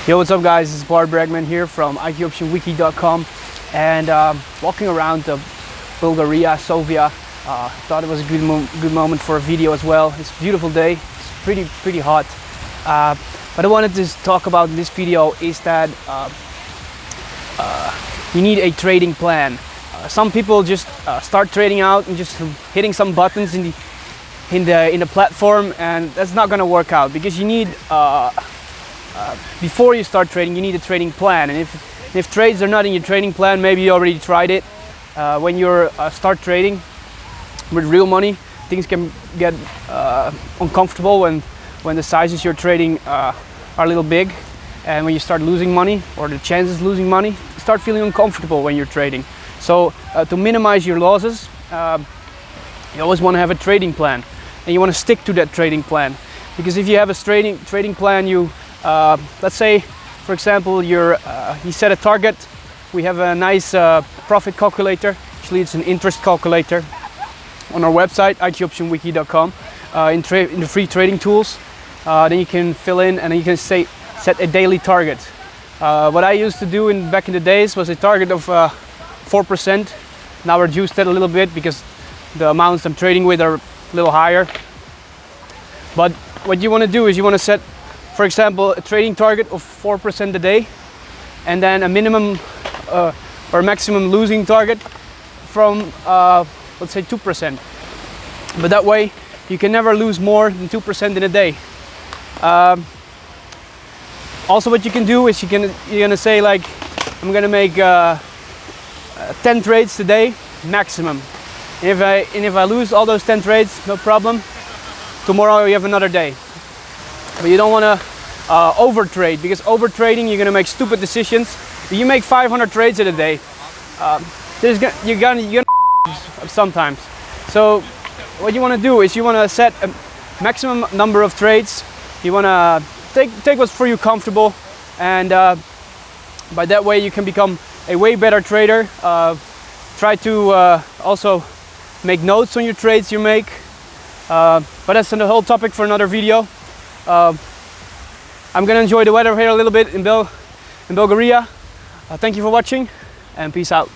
Yo, what's up guys, this is Bart Bregman here from IQOptionWiki.com, and walking around Bulgaria, Sofia. Thought it was a good moment for a video as well. It's a beautiful day, it's pretty hot. What I wanted to talk about in this video is that you need a trading plan. Some people just start trading out and just hitting some buttons in the platform, and that's not going to work out, because you need before you start trading, you need a trading plan. And if trades are not in your trading plan, maybe you already tried it. When you start trading with real money, things can get uncomfortable when the sizes you're trading are a little big, and when you start losing money, or the chances of losing money, you start feeling uncomfortable when you're trading. So to minimize your losses, you always want to have a trading plan, and you want to stick to that trading plan. Because if you have a trading plan, you let's say, for example, you set a target. We have a nice profit calculator. Actually, it's an interest calculator on our website, IQOptionWiki.com, in the free trading tools. Then you can fill in, and you can set a daily target. What I used to do back in the days was a target of 4%. Now I reduced that a little bit because the amounts I'm trading with are a little higher. But what you want to do is you want to set, for example, a trading target of 4% a day, and then a minimum or maximum losing target from let's say 2%. But that way you can never lose more than 2% in a day. Also, what you can do is you're gonna say, like, I'm gonna make 10 trades today maximum. And if I lose all those 10 trades, no problem. Tomorrow you have another day. But you don't want to over trade, because over trading, you're going to make stupid decisions. If you make 500 trades in a day, you're gonna sometimes. So what you want to do is you want to set a maximum number of trades. You want to take what's for you comfortable, and by that way you can become a way better trader. Try to also make notes on your trades you make. But that's the whole topic for another video. I'm gonna enjoy the weather here a little bit in Bulgaria. Thank you for watching, and peace out.